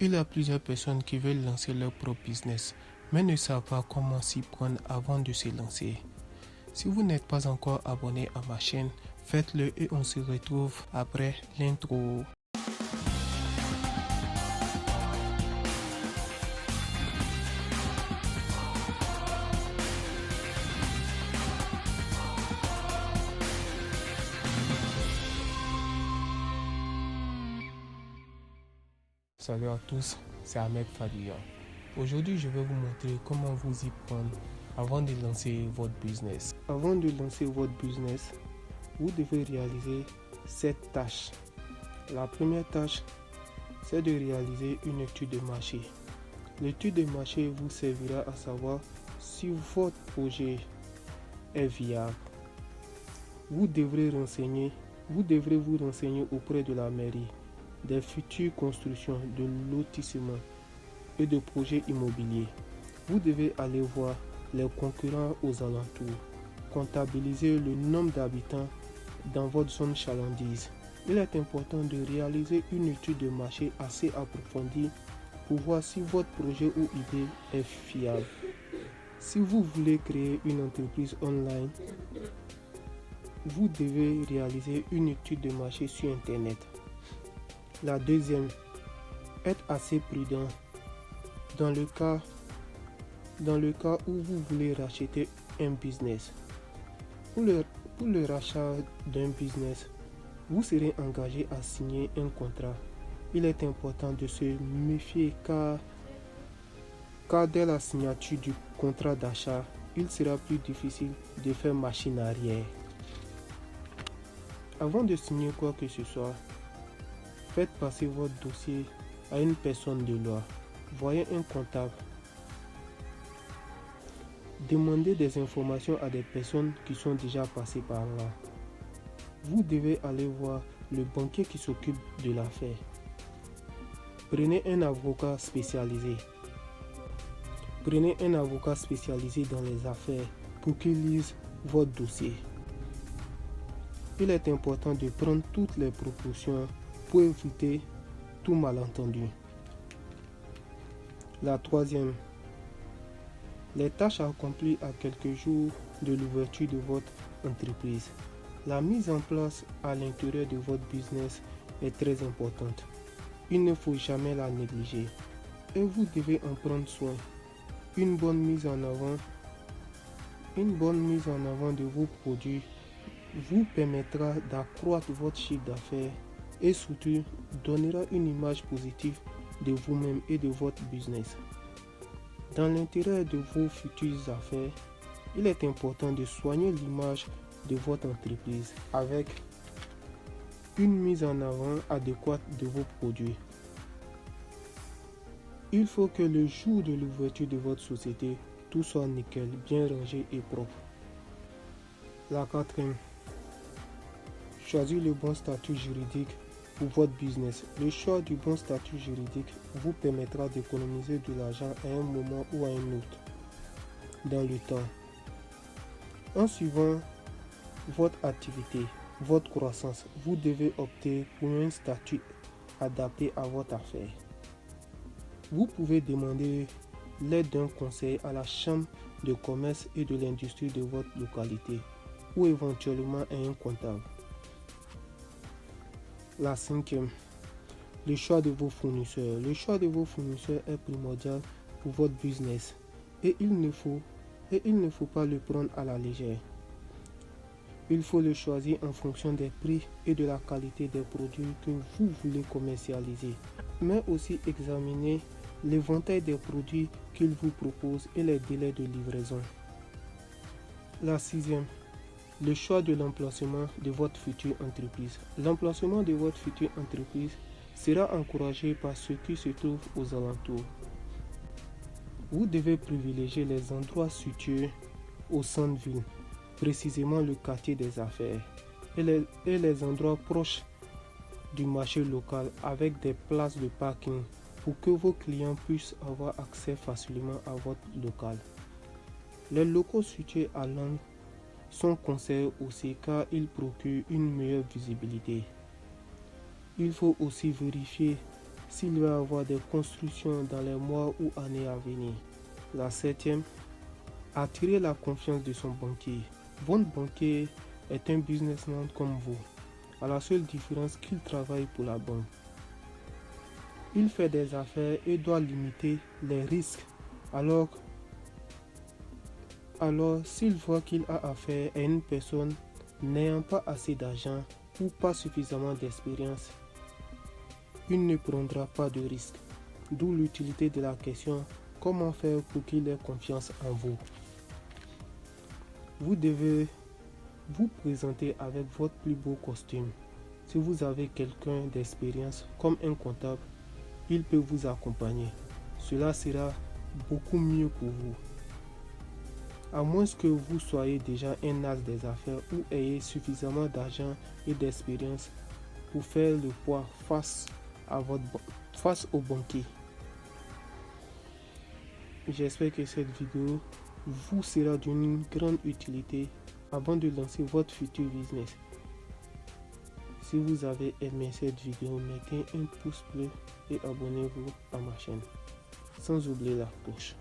Il y a plusieurs personnes qui veulent lancer leur propre business, mais ne savent pas comment s'y prendre avant de se lancer. Si vous n'êtes pas encore abonné à ma chaîne, faites-le et on se retrouve après l'intro. Salut à tous, c'est Ahmed Fadiya. Aujourd'hui, je vais vous montrer comment vous y prendre avant de lancer votre business. Avant de lancer votre business, vous devez réaliser 7 tâches. La première tâche, c'est de réaliser une étude de marché. L'étude de marché vous servira à savoir si votre projet est viable. Vous devrez vous renseigner auprès de la mairie des futures constructions de lotissements et de projets immobiliers. Vous devez aller voir les concurrents aux alentours, comptabiliser le nombre d'habitants dans votre zone chalandise. Il est important de réaliser une étude de marché assez approfondie pour voir si votre projet ou idée est fiable. Si vous voulez créer une entreprise online, vous devez réaliser une étude de marché sur Internet. La deuxième, être assez prudent dans le cas où vous voulez racheter un business. Pour le rachat d'un business, vous serez engagé à signer un contrat. Il est important de se méfier car dès la signature du contrat d'achat, il sera plus difficile de faire machine arrière. Avant de signer quoi que ce soit, faites passer votre dossier à une personne de loi. Voyez un comptable. Demandez des informations à des personnes qui sont déjà passées par là. Vous devez aller voir le banquier qui s'occupe de l'affaire. Prenez un avocat spécialisé. Prenez un avocat spécialisé dans les affaires pour qu'il lise votre dossier. Il est important de prendre toutes les précautions pour éviter tout malentendu. La troisième, les tâches accomplies à quelques jours de l'ouverture de votre entreprise. La mise en place à l'intérieur de votre business est très importante. Il ne faut jamais la négliger et vous devez en prendre soin. Une bonne mise en avant de vos produits vous permettra d'accroître votre chiffre d'affaires et surtout donnera une image positive de vous-même et de votre business. Dans l'intérêt de vos futures affaires, il est important de soigner l'image de votre entreprise avec une mise en avant adéquate de vos produits. Il faut que le jour de l'ouverture de votre société, tout soit nickel, bien rangé et propre. La quatrième, choisir le bon statut juridique pour votre business. Le choix du bon statut juridique vous permettra d'économiser de l'argent à un moment ou à un autre dans le temps. En suivant votre activité, votre croissance, vous devez opter pour un statut adapté à votre affaire. Vous pouvez demander l'aide d'un conseiller à la chambre de commerce et de l'industrie de votre localité ou éventuellement à un comptable. La cinquième, le choix de vos fournisseurs. Le choix de vos fournisseurs est primordial pour votre business et il ne faut pas le prendre à la légère. Il faut le choisir en fonction des prix et de la qualité des produits que vous voulez commercialiser, mais aussi examiner l'éventail des produits qu'ils vous proposent et les délais de livraison. La sixième, le choix de l'emplacement de votre future entreprise. L'emplacement de votre future entreprise sera encouragé par ceux qui se trouvent aux alentours. Vous devez privilégier les endroits situés au centre-ville, précisément le quartier des affaires, et les endroits proches du marché local avec des places de parking pour que vos clients puissent avoir accès facilement à votre local. Les locaux situés à l'angle sont conseillés aussi car ils procurent une meilleure visibilité. Il faut aussi vérifier s'il va y avoir des constructions dans les mois ou années à venir. La septième, attirer la confiance de son banquier. Votre banquier est un businessman comme vous, à la seule différence qu'il travaille pour la banque. Il fait des affaires et doit limiter les risques. Alors s'il voit qu'il a affaire à une personne n'ayant pas assez d'argent ou pas suffisamment d'expérience, il ne prendra pas de risque. D'où l'utilité de la question: comment faire pour qu'il ait confiance en vous? Vous devez vous présenter avec votre plus beau costume. Si vous avez quelqu'un d'expérience comme un comptable, il peut vous accompagner. Cela sera beaucoup mieux pour vous. À moins que vous soyez déjà un as des affaires ou ayez suffisamment d'argent et d'expérience pour faire le poids face au banquier. J'espère que cette vidéo vous sera d'une grande utilité avant de lancer votre futur business. Si vous avez aimé cette vidéo, mettez un pouce bleu et abonnez-vous à ma chaîne. Sans oublier la cloche.